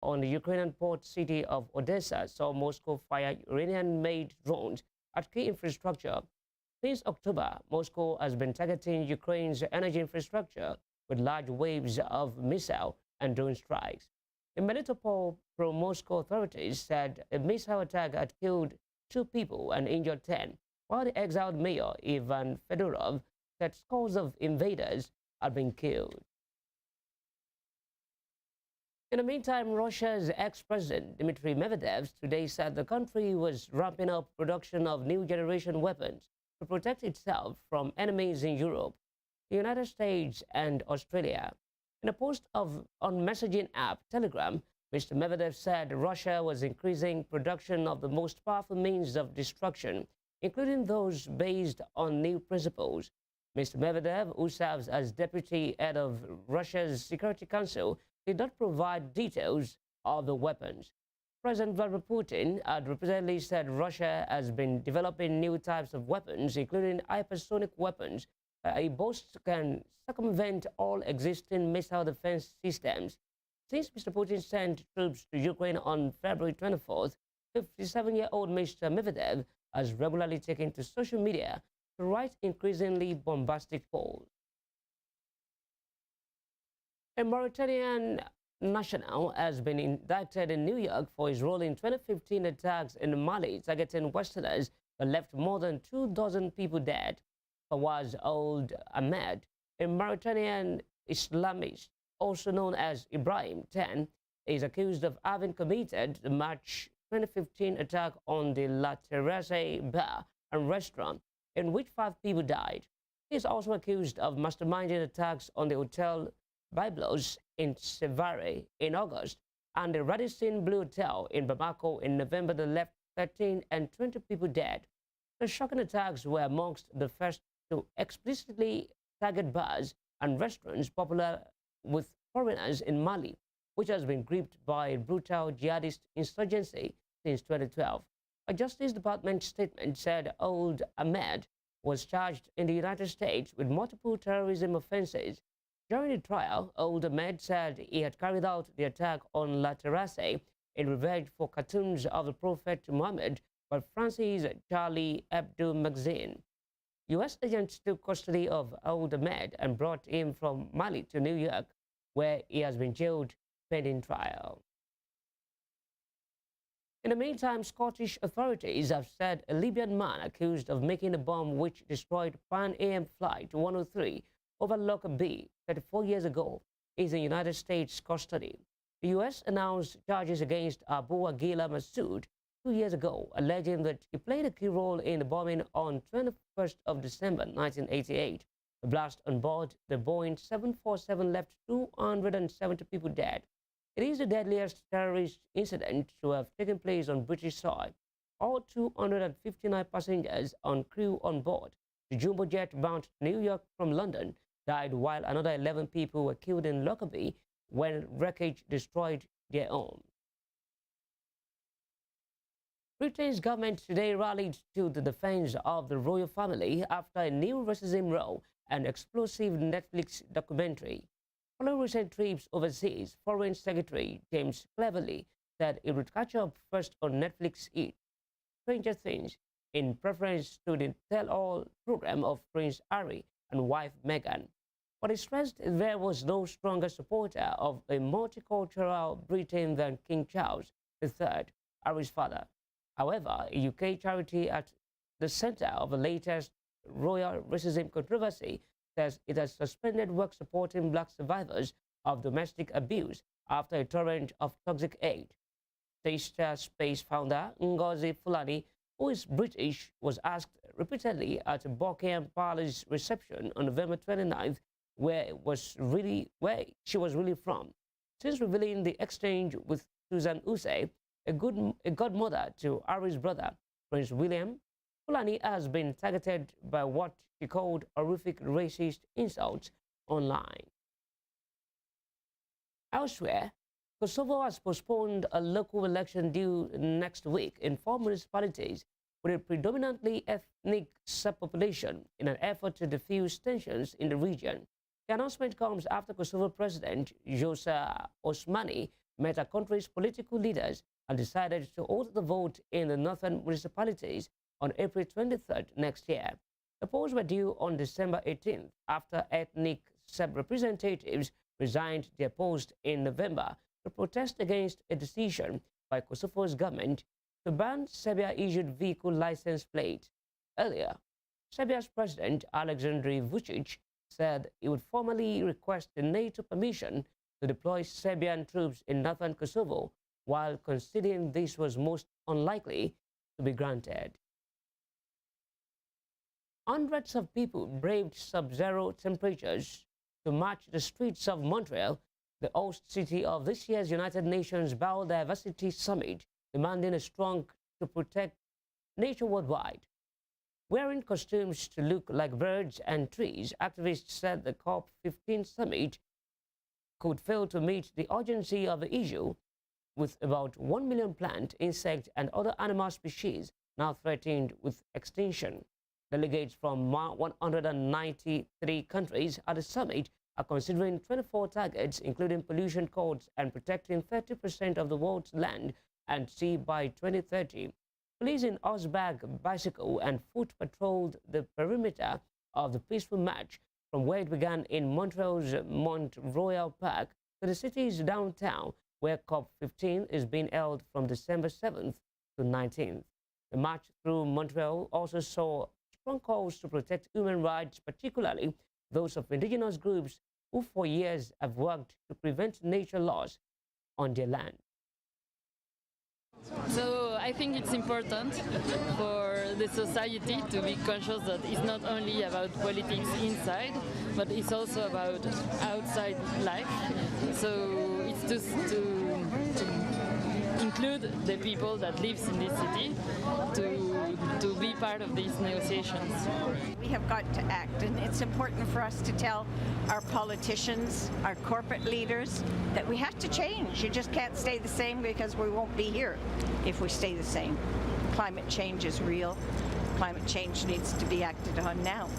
on the Ukrainian port city of Odessa saw Moscow fire Iranian-made drones at key infrastructure. Since October, Moscow has been targeting Ukraine's energy infrastructure with large waves of missile and drone strikes. The Melitopol pro-Moscow authorities said a missile attack had killed 2 people and injured 10, while the exiled mayor Ivan Fedorov said scores of invaders had been killed. In the meantime, Russia's ex-president Dmitry Medvedev today said the country was ramping up production of new generation weapons to protect itself from enemies in Europe, the United States, and Australia. In a post on messaging app Telegram, Mr. Medvedev said Russia was increasing production of the most powerful means of destruction, including those based on new principles. Mr. Medvedev, who serves as deputy head of Russia's Security Council, did not provide details of the weapons. President Vladimir Putin had repeatedly said Russia has been developing new types of weapons, including hypersonic weapons. He boasts can circumvent all existing missile defense systems. Since Mr. Putin sent troops to Ukraine on February 24th, 57-year-old Mr. Medvedev has regularly taken to social media to write increasingly bombastic posts. A Mauritanian national has been indicted in New York for his role in 2015 attacks in Mali targeting Westerners that left more than 24 people dead. Fawaz Ould Ahmed, a Mauritanian Islamist, also known as Ibrahim 10, is accused of having committed the March 2015 attack on the La Terrasse bar and restaurant, in which 5 people died. He is also accused of masterminding attacks on the Hotel Byblos in Sevare in August and the Radisson Blue Hotel in Bamako in November that left 13 and 20 people dead. The shocking attacks were amongst the first to explicitly target bars and restaurants popular with foreigners in Mali, which has been gripped by brutal jihadist insurgency since 2012. A Justice Department statement said Ould Ahmed was charged in the United States with multiple terrorism offenses. During the trial, Ould Ahmed said he had carried out the attack on La Terrasse in revenge for cartoons of the Prophet Muhammad by France's Charlie Hebdo magazine. U.S. agents took custody of Ould Ahmed and brought him from Mali to New York, where he has been jailed pending trial. In the meantime, Scottish authorities have said a Libyan man accused of making a bomb which destroyed Pan Am Flight 103 over Lockerbie 34 years ago is in United States custody. The U.S. announced charges against Abu Aguila Massoud 2 years ago, alleging that he played a key role in the bombing on 21st of December 1988. The blast on board the Boeing 747 left 270 people dead. It is the deadliest terrorist incident to have taken place on British soil. All 259 passengers and crew on board the jumbo jet bound to New York from London died, while another 11 people were killed in Lockerbie when wreckage destroyed their home. Britain's government today rallied to the defense of the royal family after a new racism row and explosive Netflix documentary. Following recent trips overseas, Foreign Secretary James Cleverly said he would catch up first on Netflix hit Stranger Things, in preference to the tell-all program of Prince Harry and wife Meghan. But he stressed there was no stronger supporter of a multicultural Britain than King Charles III, Harry's father. However, a UK charity at the center of the latest royal racism controversy says it has suspended work supporting black survivors of domestic abuse after a torrent of toxic hate. Taster Space founder Ngozi Fulani, who is British, was asked repeatedly at Buckingham Palace reception on November 29th where she was really from. Since revealing the exchange with Susan Usey, a godmother to Harry's brother, Prince William, Fulani has been targeted by what she called horrific racist insults online. Elsewhere, Kosovo has postponed a local election due next week in 4 municipalities with a predominantly ethnic subpopulation in an effort to defuse tensions in the region. The announcement comes after Kosovo President Vjosa Osmani met our country's political leaders and decided to hold the vote in the northern municipalities on April 23rd next year. The polls were due on December 18th after ethnic Serb representatives resigned their post in November to protest against a decision by Kosovo's government to ban Serbia-issued vehicle license plates. Earlier, Serbia's President Alexander Vucic said he would formally request the NATO permission to deploy Serbian troops in northern Kosovo, while conceding this was most unlikely to be granted. Hundreds of people braved sub-zero temperatures to march the streets of Montreal, the host city of this year's United Nations Biodiversity Summit, demanding a strong to protect nature worldwide. Wearing costumes to look like birds and trees, activists said the COP15 summit could fail to meet the urgency of the issue, with about 1 million plant, insect, and other animal species now threatened with extinction. Delegates from 193 countries at the summit are considering 24 targets, including pollution codes and protecting 30% of the world's land and sea by 2030. Police in horseback, bicycle, and foot patrolled the perimeter of the peaceful march from where it began in Montreal's Mont Royal Park to the city's downtown, where COP15 is being held from December 7th to 19th. The march through Montreal also saw strong calls to protect human rights, particularly those of indigenous groups who for years have worked to prevent nature loss on their land. So I think it's important for the society to be conscious that it's not only about politics inside, but it's also about outside life. So it's just to include the people that lives in this city to be part of these negotiations. We have got to act, and it's important for us to tell our politicians, our corporate leaders, that we have to change. You just can't stay the same, because we won't be here if we stay the same. Climate change is real. Climate change needs to be acted on now.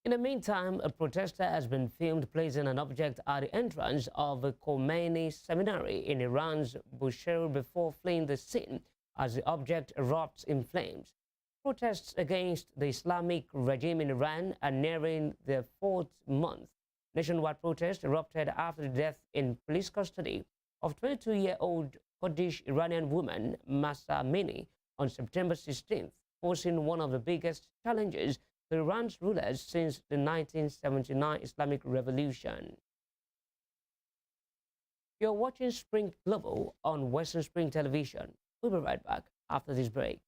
In the meantime, a protester has been filmed placing an object at the entrance of a Khomeini seminary in Iran's Bushehr before fleeing the scene as the object erupts in flames. Protests against the Islamic regime in Iran are nearing their 4th month. Nationwide protests erupted after the death in police custody of 22-year-old Kurdish Iranian woman Mahsa Amini on September 16th, forcing one of the biggest challenges to Iran's rulers since the 1979 Islamic Revolution. You're watching Spring Global on Western Spring Television. We'll be right back after this break.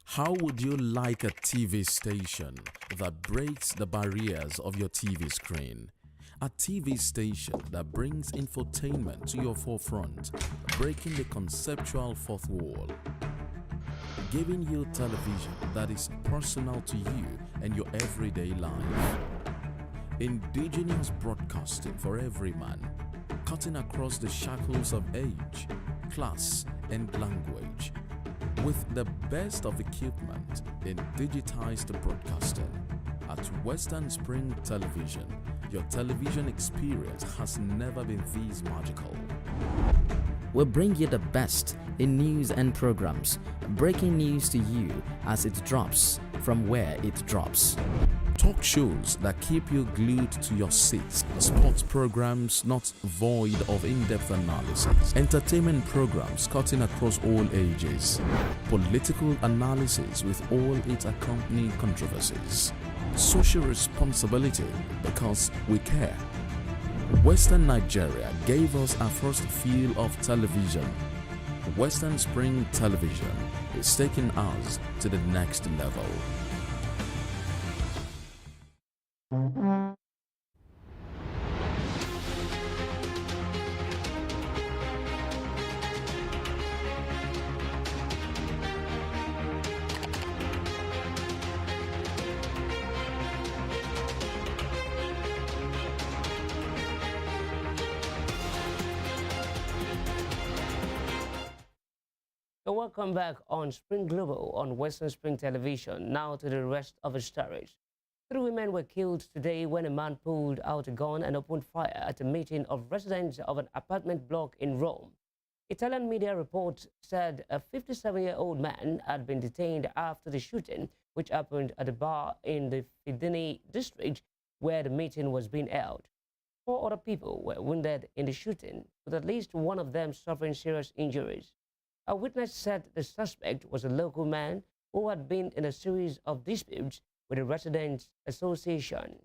How would you like a TV station that breaks the barriers of your TV screen? A TV station that brings infotainment to your forefront, breaking the conceptual fourth wall. Giving you television that is personal to you and your everyday life. Indigenous broadcasting for every man, cutting across the shackles of age, class, and language. With the best of equipment in digitized broadcasting. At Western Spring Television, your television experience has never been this magical. We'll bring you the best in news and programs, breaking news to you as it drops from where it drops. Talk shows that keep you glued to your seats. Sports programs not void of in-depth analysis. Entertainment programs cutting across all ages. Political analysis with all its accompanying controversies. Social responsibility because we care. Western Nigeria gave us our first feel of television. Western Spring Television is taking us to the next level. So welcome back on Spring Global on Western Spring Television. Now to the rest of the stories. 3 women were killed today when a man pulled out a gun and opened fire at a meeting of residents of an apartment block in Rome. Italian media reports said a 57-year-old man had been detained after the shooting, which happened at a bar in the Fidini district where the meeting was being held. 4 other people were wounded in the shooting, with at least one of them suffering serious injuries. A witness said the suspect was a local man who had been in a series of disputes with the Residents' Association.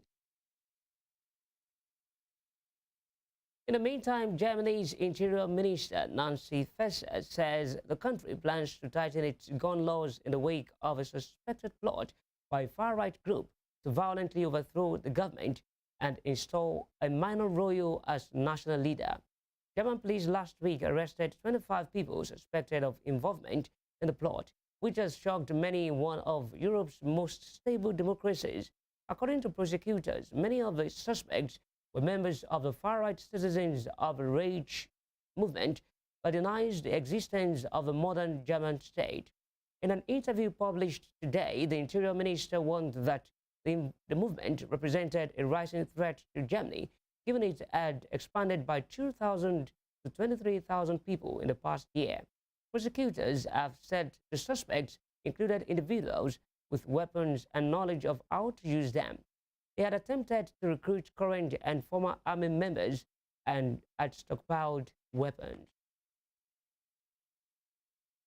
In the meantime, Germany's Interior Minister Nancy Faeser says the country plans to tighten its gun laws in the wake of a suspected plot by a far-right group to violently overthrow the government and install a minor royal as national leader. German police last week arrested 25 people suspected of involvement in the plot, which has shocked many in one of Europe's most stable democracies. According to prosecutors, many of the suspects were members of the far-right Citizens of Rage movement, but denies the existence of a modern German state. In an interview published today, the Interior Minister warned that the movement represented a rising threat to Germany, given it had expanded by 2,000 to 23,000 people in the past year. Prosecutors have said the suspects included individuals with weapons and knowledge of how to use them. They had attempted to recruit current and former army members and had stockpiled weapons.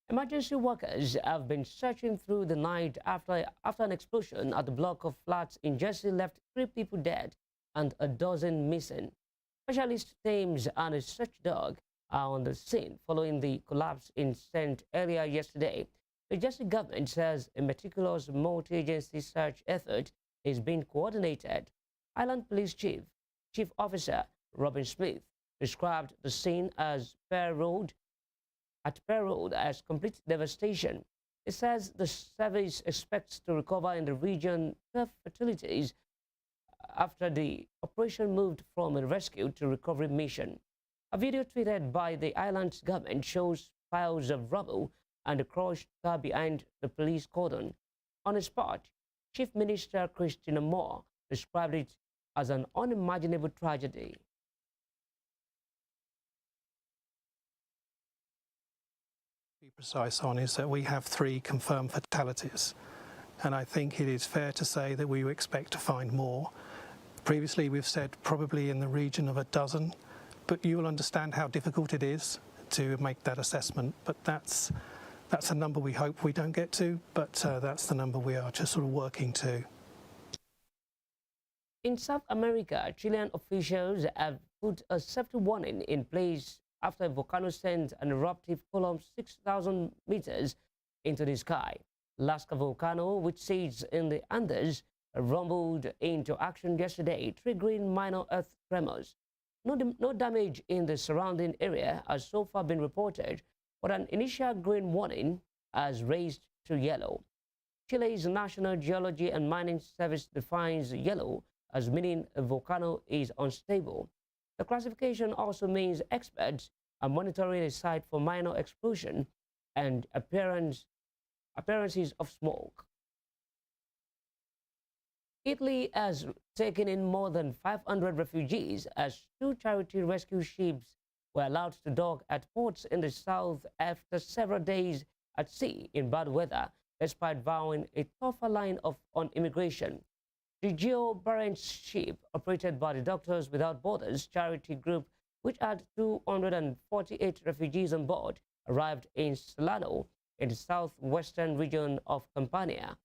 Emergency workers have been searching through the night after an explosion at the block of flats in Jersey left 3 people dead and a dozen missing. Specialist teams and a search dog are on the scene following the collapse in St. earlier yesterday. The Jersey government says a meticulous multi-agency search effort is being coordinated. Island Police Chief Officer Robin Smith described the scene as Pear Road as complete devastation. It says the service expects to recover in the region 12 fatalities after the operation moved from a rescue to recovery mission. A video tweeted by the island's government shows piles of rubble and a crushed car behind the police cordon. On the spot, Chief Minister Christina Moore described it as an unimaginable tragedy. Be precise on is that we have 3 confirmed fatalities, and I think it is fair to say that we expect to find more. Previously we've said probably in the region of a dozen, but you will understand how difficult it is to make that assessment. But that's a number we hope we don't get to, but that's the number we are just sort of working to. In South America, Chilean officials have put a safety warning in place after a volcano sent an eruptive column 6,000 meters into the sky. Lasca volcano, which sits in the Andes, rumbled into action yesterday, triggering minor earth tremors. No damage in the surrounding area has so far been reported, but an initial green warning has raised to yellow. Chile's National Geology and Mining Service defines yellow as meaning a volcano is unstable. The classification also means experts are monitoring a site for minor explosion and appearances of smoke. Italy has taken in more than 500 refugees as 2 charity rescue ships were allowed to dock at ports in the south after several days at sea in bad weather, despite vowing a tougher line on immigration. The Geo Barents ship, operated by the Doctors Without Borders charity group, which had 248 refugees on board, arrived in Salerno in the southwestern region of Campania.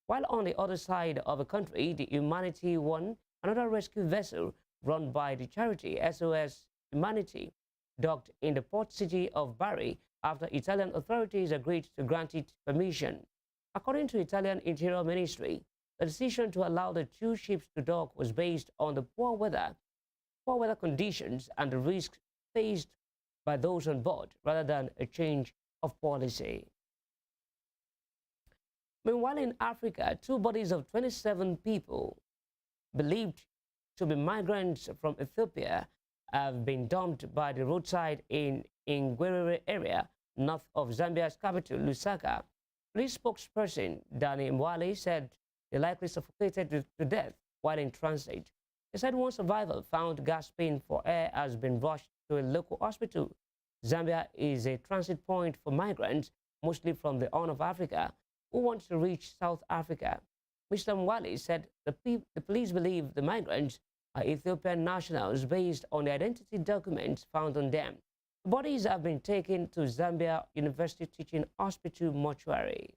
While on the other side of the country, the Humanity won another rescue vessel run by the charity SOS Humanity, docked in the port city of Bari after Italian authorities agreed to grant it permission. According to Italian Interior Ministry, the decision to allow the 2 ships to dock was based on the poor weather conditions and the risks faced by those on board, rather than a change of policy. Meanwhile, in Africa, 2 bodies of 27 people believed to be migrants from Ethiopia have been dumped by the roadside in Ngwerere area north of Zambia's capital, Lusaka. Police spokesperson Danny Mwale said they likely suffocated to death while in transit. He said one survivor found gasping for air has been rushed to a local hospital. Zambia is a transit point for migrants, mostly from the Horn of Africa, who want to reach South Africa. Mr. Mwale said the police believe the migrants are Ethiopian nationals based on the identity documents found on them. The bodies have been taken to Zambia University Teaching Hospital mortuary.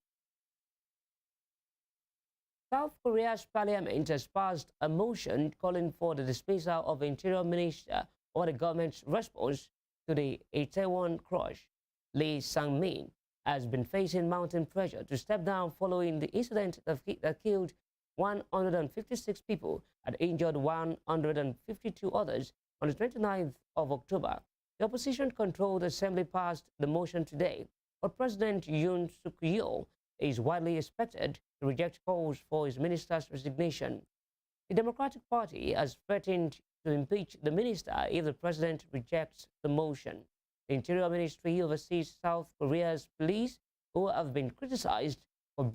South Korea's parliament has passed a motion calling for the dismissal of Interior Minister over the government's response to the Itaewon crush. Lee Sang-min has been facing mounting pressure to step down following the incident that killed 156 people and injured 152 others on the 29th of October. The opposition-controlled assembly passed the motion today, but President Yoon Suk-yeol is widely expected to reject calls for his minister's resignation. The Democratic Party has threatened to impeach the minister if the president rejects the motion. The Interior Ministry oversees South Korea's police, who have been criticized for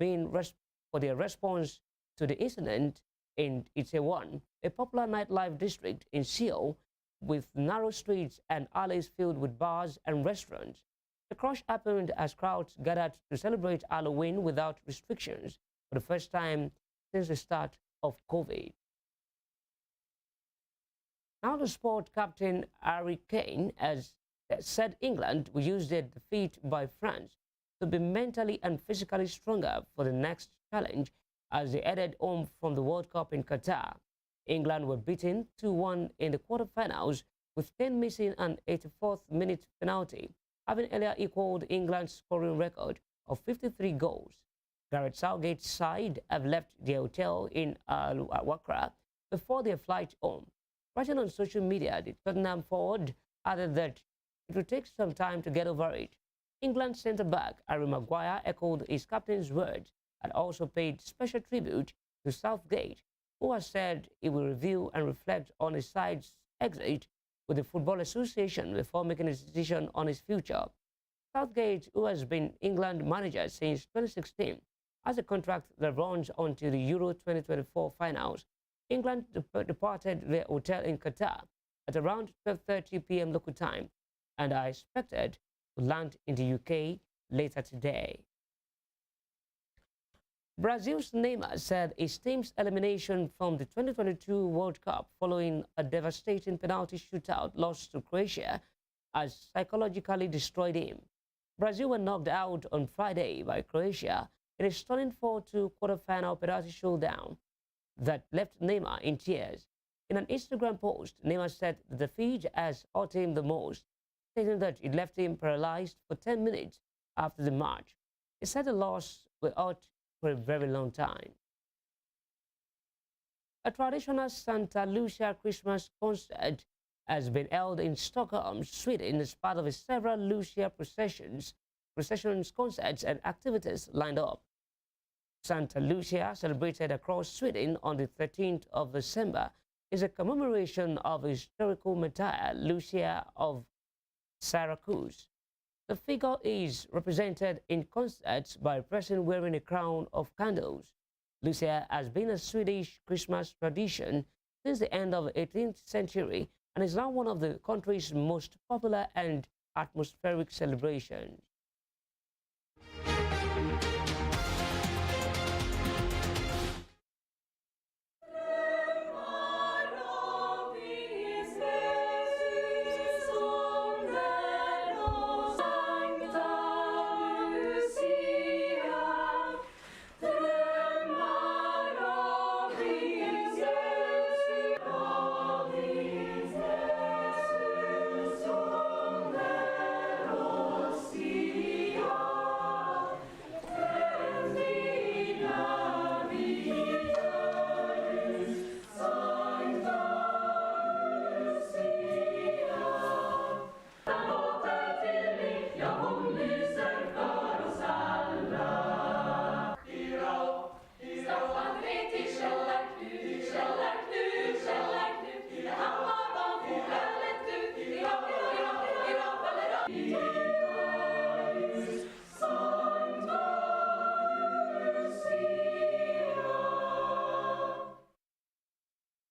their response to the incident in Itaewon, a popular nightlife district in Seoul, with narrow streets and alleys filled with bars and restaurants. The crush happened as crowds gathered to celebrate Halloween without restrictions for the first time since the start of COVID. Now the sport captain Harry Kane has said England will use their defeat by France to be mentally and physically stronger for the next challenge as they headed home from the World Cup in Qatar. England were beaten 2-1 in the quarterfinals, with Kane missing an 84th-minute penalty, having earlier equaled England's scoring record of 53 goals. Gareth Southgate's side have left their hotel in Al-Wakra before their flight home. Writing on social media, the Tottenham forward added that it will take some time to get over it. England centre-back Harry Maguire echoed his captain's words and also paid special tribute to Southgate, who has said he will review and reflect on his side's exit with the Football Association before making a decision on his future. Southgate, who has been England manager since 2016, has a contract that runs until the Euro 2024 finals. England departed their hotel in Qatar at around 12:30 p.m. local time and are expected to land in the UK later today. Brazil's Neymar said his team's elimination from the 2022 World Cup following a devastating penalty shootout loss to Croatia has psychologically destroyed him. Brazil were knocked out on Friday by Croatia in a stunning 4-2 quarter-final penalty showdown that left Neymar in tears. In an Instagram post, Neymar said the defeat has hurt him the most, stating that it left him paralyzed for 10 minutes after the match. He said the loss will hurt for a very long time. A traditional Santa Lucia Christmas concert has been held in Stockholm, Sweden, as part of several Lucia processions, concerts, and activities lined up. Santa Lucia, celebrated across Sweden on the 13th of December, is a commemoration of historical martyr Lucia of Syracuse. The figure is represented in concerts by a person wearing a crown of candles. Lucia has been a Swedish Christmas tradition since the end of the 18th century and is now one of the country's most popular and atmospheric celebrations.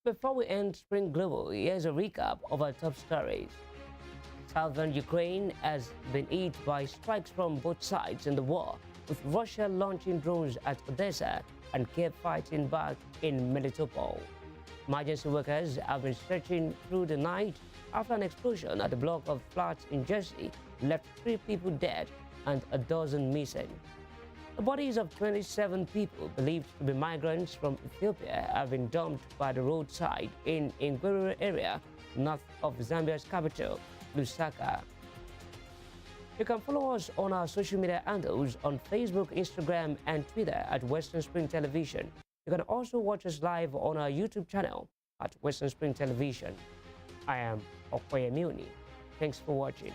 Before we end Spring Global, here's a recap of our top stories. Southern Ukraine has been hit by strikes from both sides in the war, with Russia launching drones at Odessa and Kiev fighting back in Melitopol. Emergency workers have been searching through the night after an explosion at a block of flats in Jersey left 3 people dead and a dozen missing. The bodies of 27 people believed to be migrants from Ethiopia have been dumped by the roadside in Ingwero area north of Zambia's capital, Lusaka. You can follow us on our social media handles on Facebook, Instagram, and Twitter at Western Spring Television. You can also watch us live on our YouTube channel at Western Spring Television. I am Okoye Muni. Thanks for watching.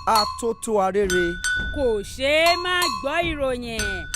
Atótó arére. Kò ṣeé má gbọ́ ìròyìn.